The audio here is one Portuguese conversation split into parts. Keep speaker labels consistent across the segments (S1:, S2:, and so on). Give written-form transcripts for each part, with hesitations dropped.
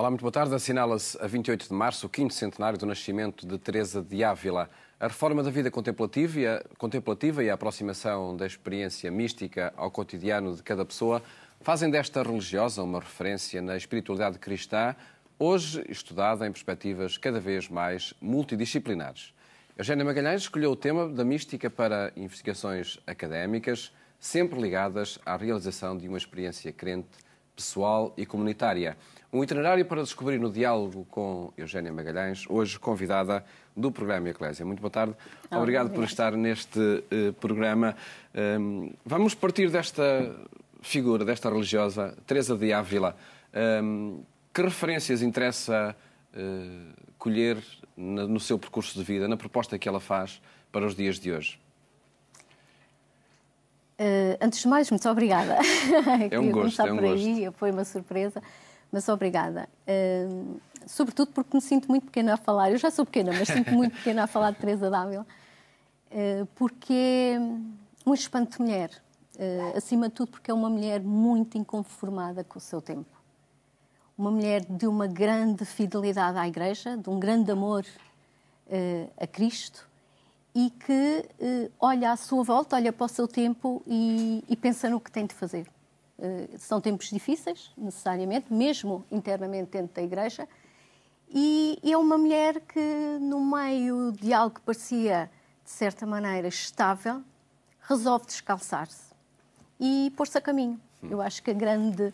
S1: Olá, muito boa tarde. Assinala-se a 28 de março o 5º centenário do nascimento de Teresa de Ávila. A reforma da vida contemplativa e a aproximação da experiência mística ao cotidiano de cada pessoa fazem desta religiosa uma referência na espiritualidade cristã, hoje estudada em perspectivas cada vez mais multidisciplinares. Eugénia Magalhães escolheu o tema da mística para investigações académicas, sempre ligadas à realização de uma experiência crente, pessoal e comunitária. Um itinerário para descobrir no diálogo com Eugénia Magalhães, hoje convidada do programa Eclésia. Muito boa tarde. Obrigado por estar neste programa. Vamos partir desta figura, desta religiosa, Teresa de Ávila. Que referências interessa colher no seu percurso de vida, na proposta que ela faz para os dias de hoje?
S2: Antes de mais, muito obrigada.
S1: É um gosto, é um gosto.
S2: Foi uma surpresa, mas obrigada. Sobretudo porque me sinto muito pequena a falar. Eu já sou pequena, mas sinto muito pequena a falar de Teresa de Ávila. Porque é um espanto de mulher. Acima de tudo porque é uma mulher muito inconformada com o seu tempo. Uma mulher de uma grande fidelidade à Igreja, de um grande amor a Cristo, e que olha à sua volta, olha para o seu tempo e pensa no que tem de fazer. São tempos difíceis, necessariamente, mesmo internamente dentro da Igreja, e é uma mulher que, no meio de algo que parecia, de certa maneira, estável, resolve descalçar-se e pôr-se a caminho. Eu acho que a grande...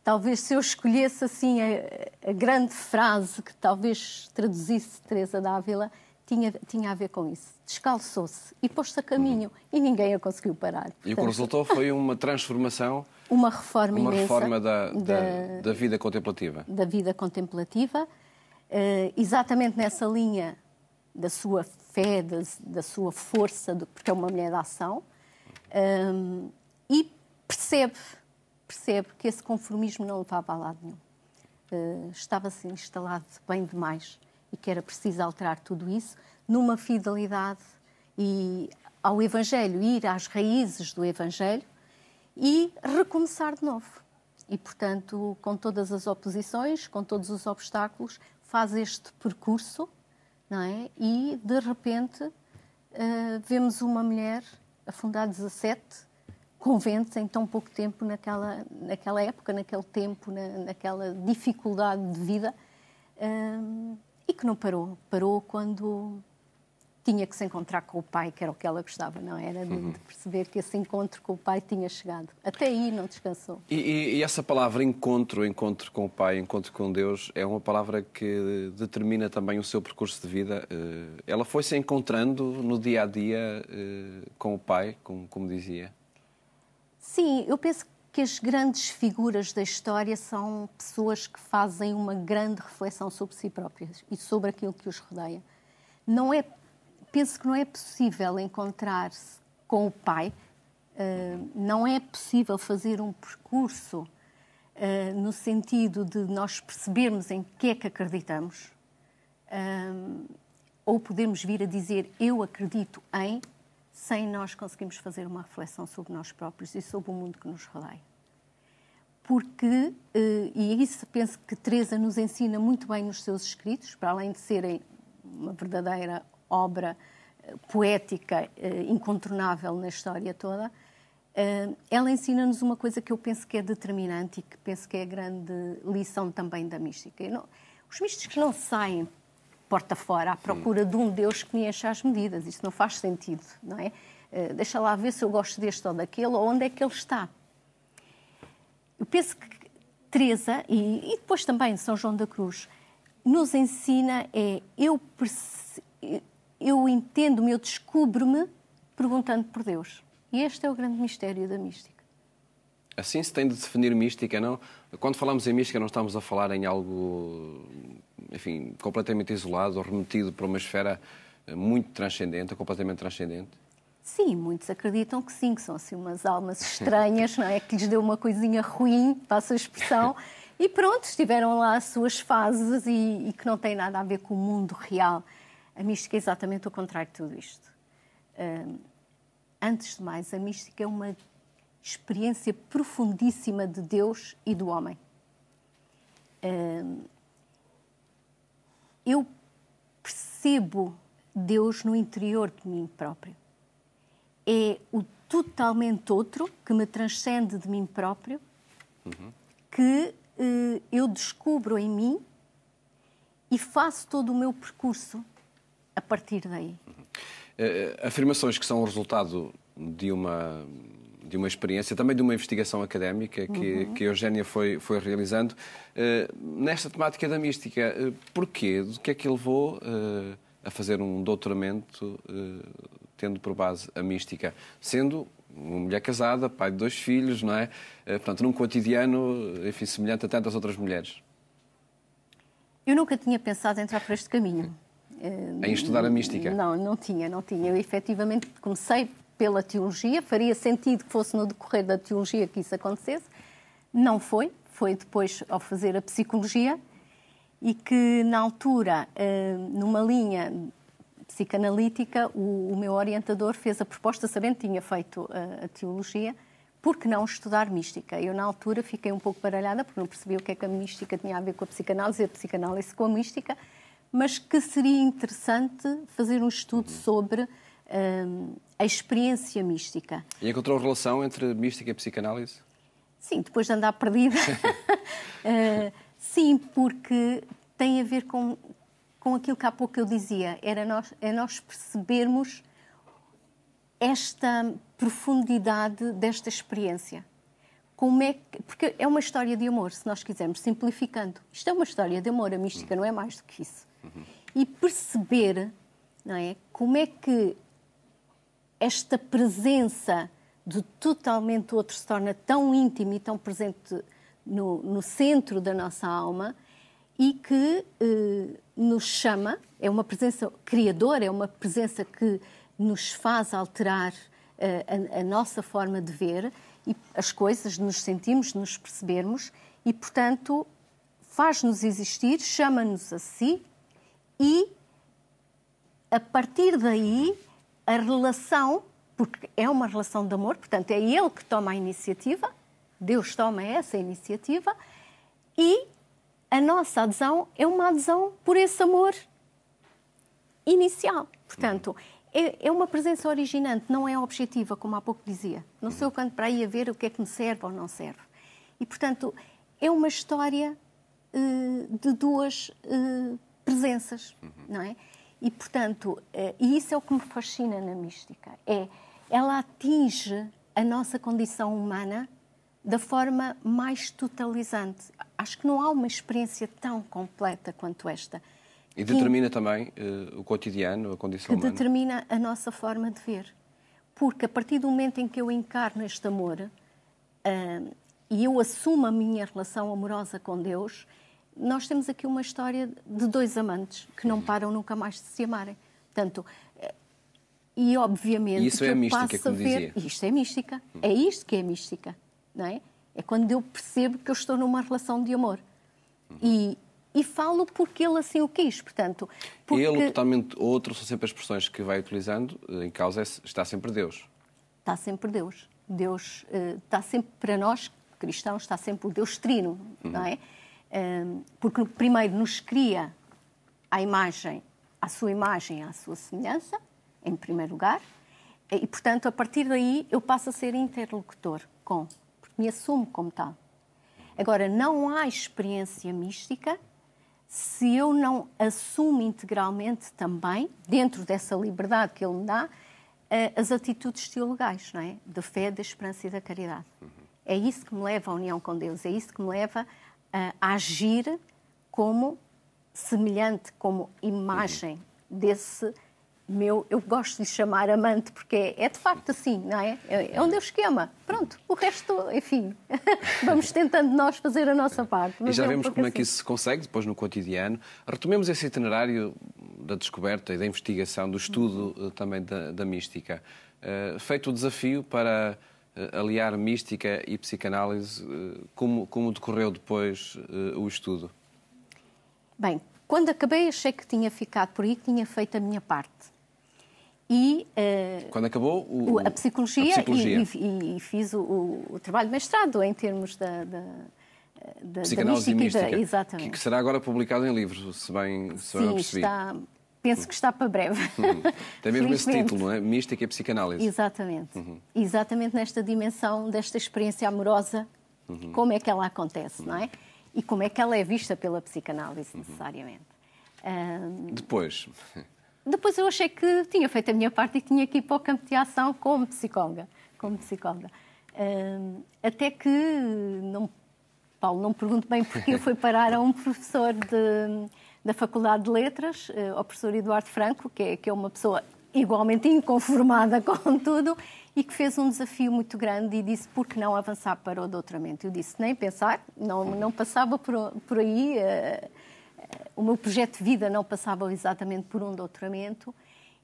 S2: Talvez se eu escolhesse assim a grande frase que talvez traduzisse Teresa de Ávila, tinha a ver com isso. Descalçou-se e pôs-se a caminho e ninguém a conseguiu parar. Portanto,
S1: e o que resultou foi uma transformação,
S2: uma reforma imensa,
S1: reforma da vida contemplativa.
S2: Da vida contemplativa, exatamente nessa linha da sua fé, da sua força, porque é uma mulher de ação, e percebe que esse conformismo não levava a lado nenhum. Estava-se instalado bem demais e que era preciso alterar tudo isso numa fidelidade e ao Evangelho, ir às raízes do Evangelho e recomeçar de novo. E, portanto, com todas as oposições, com todos os obstáculos, faz este percurso, não é? E, de repente, vemos uma mulher a fundar 17 conventos em tão pouco tempo naquela época, naquele tempo, naquela dificuldade de vida, e que não parou. Parou quando tinha que se encontrar com o pai, que era o que ela gostava, não era? De perceber que esse encontro com o pai tinha chegado. Até aí não descansou.
S1: E essa palavra encontro com o pai, encontro com Deus, é uma palavra que determina também o seu percurso de vida. Ela foi-se encontrando no dia-a-dia com o pai, como dizia?
S2: Sim, eu penso que as grandes figuras da história são pessoas que fazem uma grande reflexão sobre si próprias e sobre aquilo que os rodeia. Penso que não é possível encontrar-se com o pai, não é possível fazer um percurso no sentido de nós percebermos em que é que acreditamos, ou podemos vir a dizer eu acredito em, sem nós conseguirmos fazer uma reflexão sobre nós próprios e sobre o mundo que nos rodeia. Porque, e isso penso que Teresa nos ensina muito bem nos seus escritos, para além de serem uma verdadeira obra poética incontornável na história toda, ela ensina-nos uma coisa que eu penso que é determinante e que penso que é a grande lição também da mística. Os místicos não saem porta fora à procura de um Deus que me enche as medidas. Isso não faz sentido, não é? Deixa lá ver se eu gosto deste ou daquele, ou onde é que ele está. Eu penso que Teresa, e depois também São João da Cruz, nos ensina eu entendo-me, eu descubro-me perguntando por Deus. E este é o grande mistério da mística.
S1: Assim se tem de definir mística, não? Quando falamos em mística não estamos a falar em algo, enfim, completamente isolado ou remetido para uma esfera muito transcendente, completamente transcendente?
S2: Sim, muitos acreditam que sim, que são assim umas almas estranhas, não é? Que lhes deu uma coisinha ruim, passa a expressão, e pronto, estiveram lá as suas fases e que não tem nada a ver com o mundo real. A mística é exatamente o contrário de tudo isto. Antes de mais, a mística é uma experiência profundíssima de Deus e do homem. eu percebo Deus no interior de mim próprio. É o totalmente outro que me transcende de mim próprio, que eu descubro em mim e faço todo o meu percurso a partir daí.
S1: Afirmações que são o resultado de uma experiência, também de uma investigação académica que a Eugénia foi realizando. Nesta temática da mística, porquê? Do que é que levou a fazer um doutoramento tendo por base a mística? Sendo uma mulher casada, pai de 2 filhos, não é? Portanto, num cotidiano, enfim, semelhante a tantas outras mulheres.
S2: Eu nunca tinha pensado em entrar por este caminho.
S1: Em estudar a mística?
S2: Não tinha. Eu efetivamente comecei pela teologia, faria sentido que fosse no decorrer da teologia que isso acontecesse. Não foi. Foi depois ao fazer a psicologia e que, na altura, numa linha psicanalítica, o meu orientador fez a proposta, sabendo que tinha feito a teologia, por que não estudar mística? Eu, na altura, fiquei um pouco baralhada, porque não percebia o que é que a mística tinha a ver com a psicanálise com a mística, mas que seria interessante fazer um estudo sobre a experiência mística.
S1: E encontrou relação entre mística e psicanálise?
S2: Sim, depois de andar perdida. Sim, porque tem a ver com aquilo que há pouco eu dizia. É nós percebermos esta profundidade desta experiência. Porque é uma história de amor, se nós quisermos, simplificando. Isto é uma história de amor, a mística não é mais do que isso. E perceber, não é, como é que esta presença do totalmente outro se torna tão íntimo e tão presente no centro da nossa alma e que nos chama, é uma presença criadora, é uma presença que nos faz alterar a nossa forma de ver e as coisas, de nos sentirmos, de nos percebermos e, portanto, faz-nos existir, chama-nos a si e, a partir daí, a relação, porque é uma relação de amor, portanto, é Ele que toma a iniciativa, Deus toma essa iniciativa e a nossa adesão é uma adesão por esse amor inicial. Portanto, é uma presença originante, não é objetiva, como há pouco dizia. Não sou eu que ando para aí a ver o que é que me serve ou não serve. E, portanto, é uma história de 2 presenças, não é? E, portanto, e isso é o que me fascina na mística. Ela atinge a nossa condição humana da forma mais totalizante. Acho que não há uma experiência tão completa quanto esta.
S1: E determina também o cotidiano, a condição humana?
S2: Que determina a nossa forma de ver. Porque a partir do momento em que eu encarno este amor e eu assumo a minha relação amorosa com Deus, nós temos aqui uma história de 2 amantes que não param nunca mais de se amarem. Portanto, e obviamente...
S1: E isso é a mística, como dizia.
S2: Isto é mística. É isto que é mística. Não é? É quando eu percebo que eu estou numa relação de amor. E falo porque ele assim o quis, portanto... Porque...
S1: Ele, totalmente outro, são sempre as expressões que vai utilizando, em causa está sempre Deus.
S2: Está sempre Deus. Deus está sempre, para nós, cristãos, está sempre o Deus trino, não é? Porque primeiro nos cria à sua imagem, à sua semelhança, em primeiro lugar, e, portanto, a partir daí eu passo a ser interlocutor porque me assumo como tal. Agora, não há experiência mística se eu não assumo integralmente também, dentro dessa liberdade que Ele me dá, as atitudes teologais, não é? Da fé, da esperança e da caridade. É isso que me leva à união com Deus, é isso que me leva a agir como semelhante, como imagem desse eu gosto de lhe chamar amante, porque é de facto assim, não é? É um Deus que ama. Pronto, o resto, enfim, vamos tentando nós fazer a nossa parte.
S1: E já vemos como é que isso se consegue, depois no cotidiano. Retomemos esse itinerário da descoberta e da investigação, do estudo também da mística. Feito o desafio para aliar mística e psicanálise, como decorreu depois o estudo?
S2: Bem, quando acabei achei que tinha ficado por aí, que tinha feito a minha parte. E,
S1: quando acabou
S2: a psicologia. E fiz o trabalho de mestrado em termos
S1: Psicanálise e mística,
S2: exatamente.
S1: Que será agora publicado em livro, se bem percebi.
S2: Penso que está para breve.
S1: Tem mesmo esse título, não é? Mística e psicanálise.
S2: Exatamente. Exatamente nesta dimensão desta experiência amorosa, como é que ela acontece, não é? E como é que ela é vista pela psicanálise, necessariamente.
S1: Depois
S2: eu achei que tinha feito a minha parte e tinha que ir para o campo de ação como psicóloga. Até que, Paulo, não me pergunto bem porque eu fui parar a um professor da Faculdade de Letras, ao professor Eduardo Franco, que é uma pessoa igualmente inconformada com tudo e que fez um desafio muito grande e disse por que não avançar para o doutoramento. Eu disse nem pensar, não passava por aí, o meu projeto de vida não passava exatamente por um doutoramento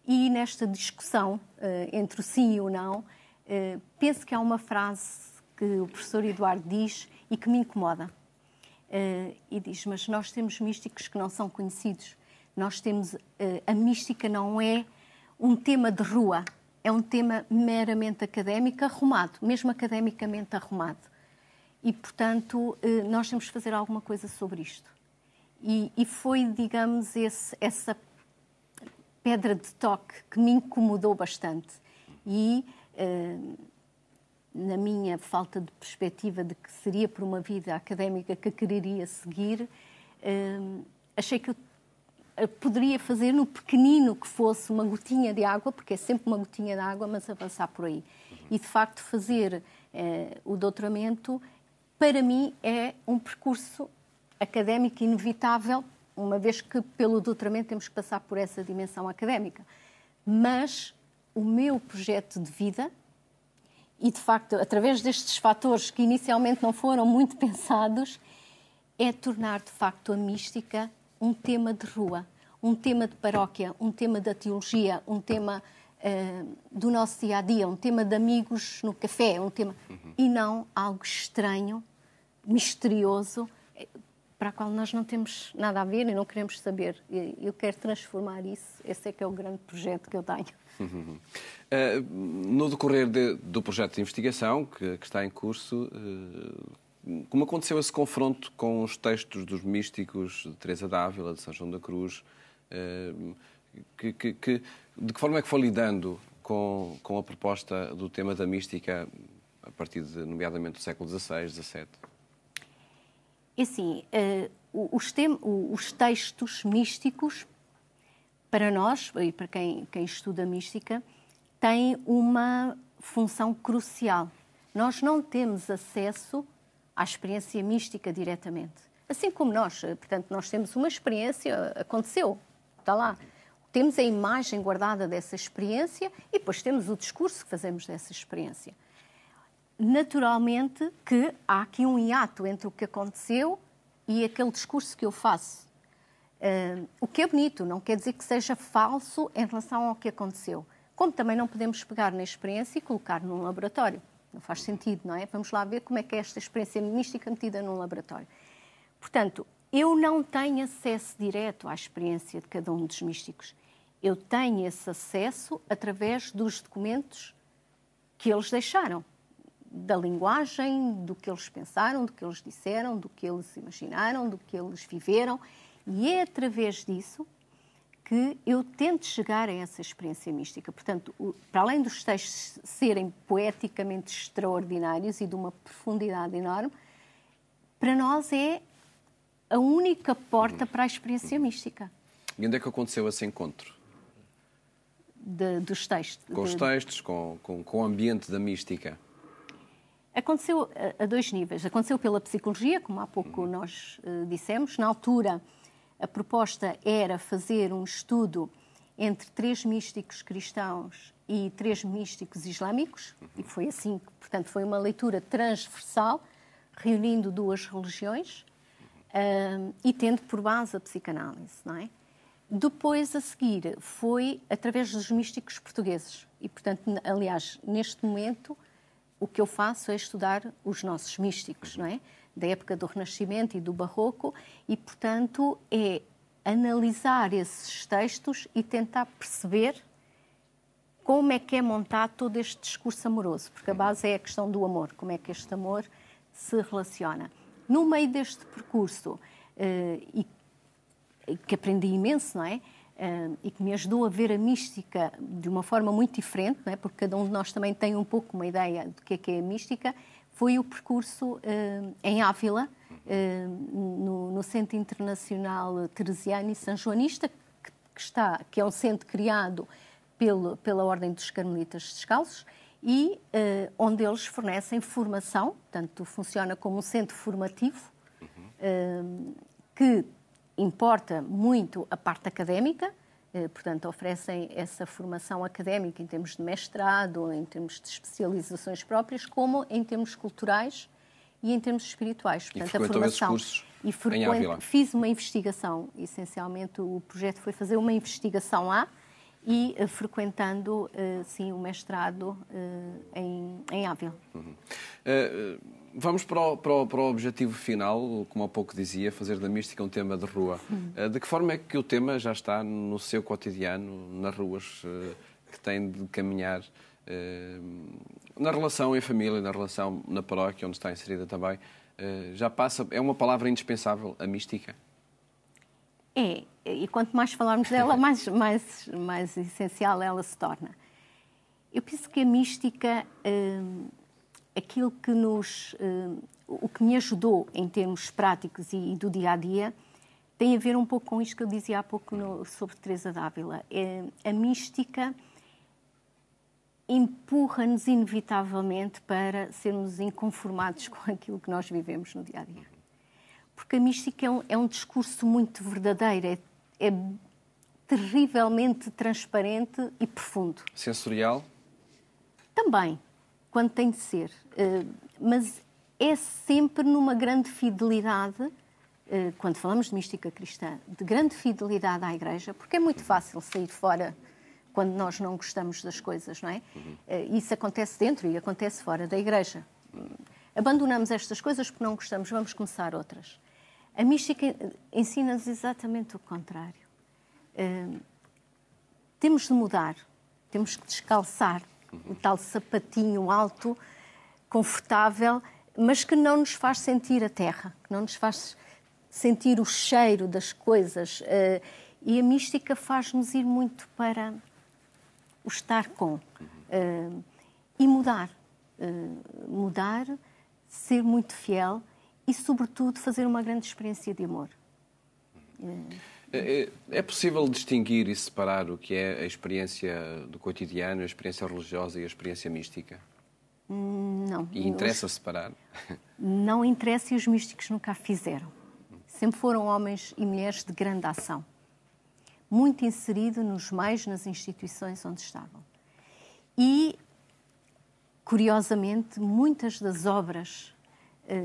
S2: e nesta discussão entre o sim e o não, penso que há uma frase que o professor Eduardo diz e que me incomoda. E diz, mas nós temos místicos que não são conhecidos. A mística não é um tema de rua, é um tema meramente académico, arrumado, mesmo academicamente arrumado. E, portanto, nós temos de fazer alguma coisa sobre isto. E foi, digamos, essa pedra de toque que me incomodou bastante. E, na minha falta de perspectiva de que seria por uma vida académica que quereria seguir, achei que eu poderia fazer no pequenino que fosse uma gotinha de água, porque é sempre uma gotinha de água, mas avançar por aí. E, de facto, fazer o doutoramento, para mim, é um percurso académico inevitável, uma vez que pelo doutoramento temos que passar por essa dimensão académica. Mas o meu projeto de vida, e de facto, através destes fatores que inicialmente não foram muito pensados, é tornar de facto a mística um tema de rua, um tema de paróquia, um tema da teologia, um tema do nosso dia-a-dia, um tema de amigos no café, e não algo estranho, misterioso, para o qual nós não temos nada a ver e não queremos saber. Eu quero transformar isso. Esse é que é o grande projeto que eu tenho.
S1: No decorrer do projeto de investigação que está em curso, como aconteceu esse confronto com os textos dos místicos de Teresa d'Ávila, de São João da Cruz? De que forma é que foi lidando com a proposta do tema da mística a partir, nomeadamente, do século XVI, XVII?
S2: É assim, os textos místicos, para nós, e para quem estuda mística, têm uma função crucial. Nós não temos acesso à experiência mística diretamente. Assim como nós. Portanto, nós temos uma experiência, aconteceu, está lá. Temos a imagem guardada dessa experiência e depois temos o discurso que fazemos dessa experiência. Naturalmente que há aqui um hiato entre o que aconteceu e aquele discurso que eu faço. O que é bonito, não quer dizer que seja falso em relação ao que aconteceu. Como também não podemos pegar na experiência e colocar num laboratório. Não faz sentido, não é? Vamos lá ver como é que é esta experiência mística metida num laboratório. Portanto, eu não tenho acesso direto à experiência de cada um dos místicos. Eu tenho esse acesso através dos documentos que eles deixaram. Da linguagem, do que eles pensaram, do que eles disseram, do que eles imaginaram, do que eles viveram. E é através disso que eu tento chegar a essa experiência mística. Portanto, para além dos textos serem poeticamente extraordinários e de uma profundidade enorme, para nós é a única porta para a experiência mística.
S1: E onde é que aconteceu esse encontro?
S2: Dos textos.
S1: Com os textos, com o ambiente da mística?
S2: Aconteceu a dois níveis. Aconteceu pela psicologia, como há pouco nós dissemos. Na altura, a proposta era fazer um estudo entre 3 místicos cristãos e 3 místicos islâmicos. E foi assim, portanto, foi uma leitura transversal, reunindo 2 religiões e tendo por base a psicanálise, não é? Depois, a seguir, foi através dos místicos portugueses. E, portanto, aliás, neste momento, o que eu faço é estudar os nossos místicos, não é? Da época do Renascimento e do Barroco, e, portanto, é analisar esses textos e tentar perceber como é que é montado todo este discurso amoroso, porque a base é a questão do amor, como é que este amor se relaciona. No meio deste percurso, e que aprendi imenso, não é? E que me ajudou a ver a mística de uma forma muito diferente, não é? Porque cada um de nós também tem um pouco uma ideia do que é a mística, foi o percurso em Ávila, no Centro Internacional Teresiano e Sanjoanista, que é um centro criado pela Ordem dos Carmelitas Descalços e onde eles fornecem formação, portanto, funciona como um centro formativo, que importa muito a parte académica, portanto, oferecem essa formação académica em termos de mestrado, em termos de especializações próprias, como em termos culturais e em termos espirituais.
S1: Portanto, e frequentou esses cursos em Ávila?
S2: Fiz uma investigação, essencialmente o projeto foi fazer uma investigação lá e frequentando, sim, o mestrado em Ávila.
S1: Vamos para o objetivo final, como há pouco dizia, fazer da mística um tema de rua. De que forma é que o tema já está no seu cotidiano, nas ruas que tem de caminhar, na relação em família, na relação na paróquia, onde está inserida também? Já passa, é uma palavra indispensável, a mística?
S2: É, e quanto mais falarmos dela, mais essencial ela se torna. Eu penso que a mística, aquilo que o que me ajudou em termos práticos e do dia-a-dia, tem a ver um pouco com isto que eu dizia há pouco sobre Teresa d'Ávila. A mística empurra-nos inevitavelmente para sermos inconformados com aquilo que nós vivemos no dia-a-dia. Porque a mística é um discurso muito verdadeiro, é terrivelmente transparente e profundo.
S1: Sensorial?
S2: Também, quando tem de ser. Mas é sempre numa grande fidelidade, quando falamos de mística cristã, de grande fidelidade à Igreja, porque é muito fácil sair fora quando nós não gostamos das coisas, não é? Isso acontece dentro e acontece fora da Igreja. Abandonamos estas coisas porque não gostamos, vamos começar outras. A mística ensina-nos exatamente o contrário. Temos de mudar, temos que descalçar o tal sapatinho alto, confortável, mas que não nos faz sentir a terra, que não nos faz sentir o cheiro das coisas. E a mística faz-nos ir muito para o estar com. E mudar. Mudar, ser muito fiel e, sobretudo, fazer uma grande experiência de amor.
S1: É possível distinguir e separar o que é a experiência do cotidiano, a experiência religiosa e a experiência mística?
S2: Não.
S1: E interessa separar?
S2: Não interessa e os místicos nunca a fizeram. Sempre foram homens e mulheres de grande ação. Muito inserido nos meios, nas instituições onde estavam. E, curiosamente, muitas das obras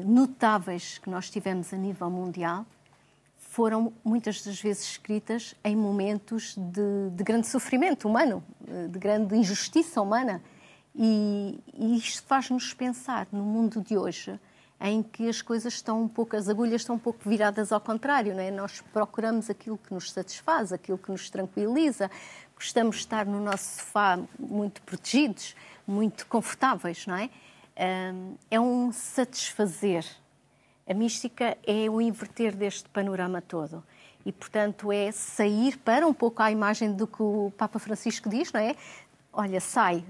S2: notáveis que nós tivemos a nível mundial foram muitas das vezes escritas em momentos de grande sofrimento humano, de grande injustiça humana. E isto faz-nos pensar no mundo de hoje, em que as coisas estão um pouco, as agulhas estão um pouco viradas ao contrário, não é? Nós procuramos aquilo que nos satisfaz, aquilo que nos tranquiliza, gostamos de estar no nosso sofá muito protegidos, muito confortáveis, não é? É um satisfazer. A mística é o inverter deste panorama todo. E, portanto, é sair para um pouco à imagem do que o Papa Francisco diz, não é? Olha, sai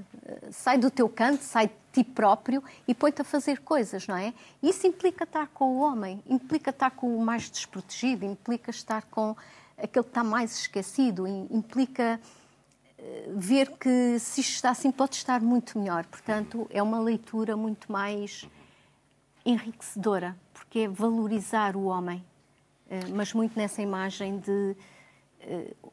S2: do teu canto, sai de ti próprio e põe-te a fazer coisas, não é? Isso implica estar com o homem, implica estar com o mais desprotegido, implica estar com aquele que está mais esquecido, implica ver que se isto está assim pode estar muito melhor. Portanto, é uma leitura muito mais enriquecedora, porque é valorizar o homem, mas muito nessa imagem de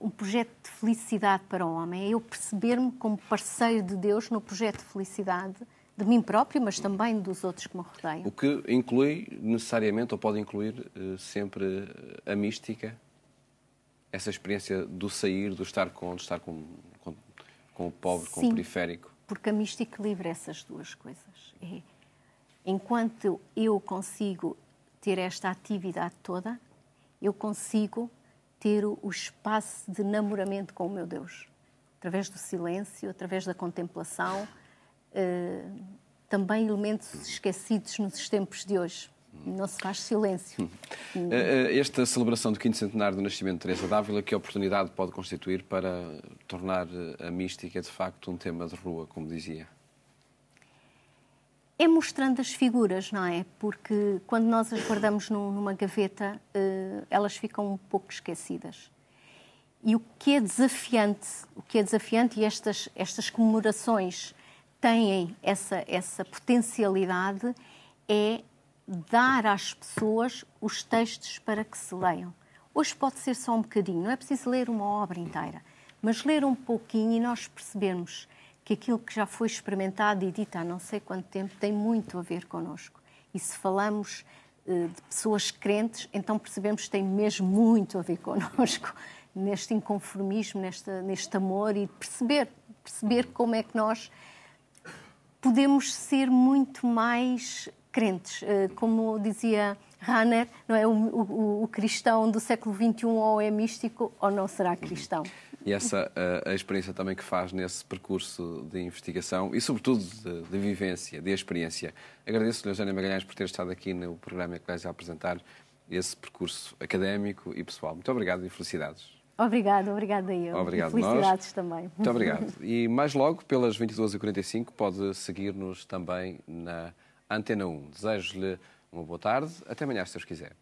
S2: um projeto de felicidade para o homem. É eu perceber-me como parceiro de Deus no projeto de felicidade de mim próprio, mas também dos outros que me rodeiam.
S1: O que inclui necessariamente, ou pode incluir sempre a mística, essa experiência do sair, do estar com o pobre, com o periférico.
S2: Porque a mística livra essas duas coisas. Enquanto eu consigo ter esta atividade toda, eu consigo ter o espaço de namoramento com o meu Deus. Através do silêncio, através da contemplação, também elementos esquecidos nos tempos de hoje. Não se faz silêncio.
S1: Esta celebração do 5º centenário do nascimento de Teresa d'Ávila, que oportunidade pode constituir para tornar a mística, de facto, um tema de rua, como dizia?
S2: É mostrando as figuras, não é? Porque quando nós as guardamos numa gaveta, elas ficam um pouco esquecidas. E o que é desafiante, e estas comemorações têm essa potencialidade, é dar às pessoas os textos para que se leiam. Hoje pode ser só um bocadinho, não é preciso ler uma obra inteira, mas ler um pouquinho e nós percebermos que aquilo que já foi experimentado e dito há não sei quanto tempo tem muito a ver connosco. E se falamos de pessoas crentes, então percebemos que tem mesmo muito a ver connosco, neste inconformismo, neste amor, e perceber como é que nós podemos ser muito mais crentes. Como dizia Rahner, não é? O cristão do século XXI ou é místico ou não será cristão.
S1: E essa a experiência também que faz nesse percurso de investigação e, sobretudo, de vivência, de experiência. Agradeço-lhe, Eugénia Magalhães, por ter estado aqui no programa Eclésia a apresentar esse percurso académico e pessoal. Muito obrigado e felicidades.
S2: Obrigada eu.
S1: Obrigado,
S2: e felicidades também.
S1: Muito obrigado. E mais logo, pelas 22h45, pode seguir-nos também na Antena 1. Desejo-lhe uma boa tarde. Até amanhã, se Deus quiser.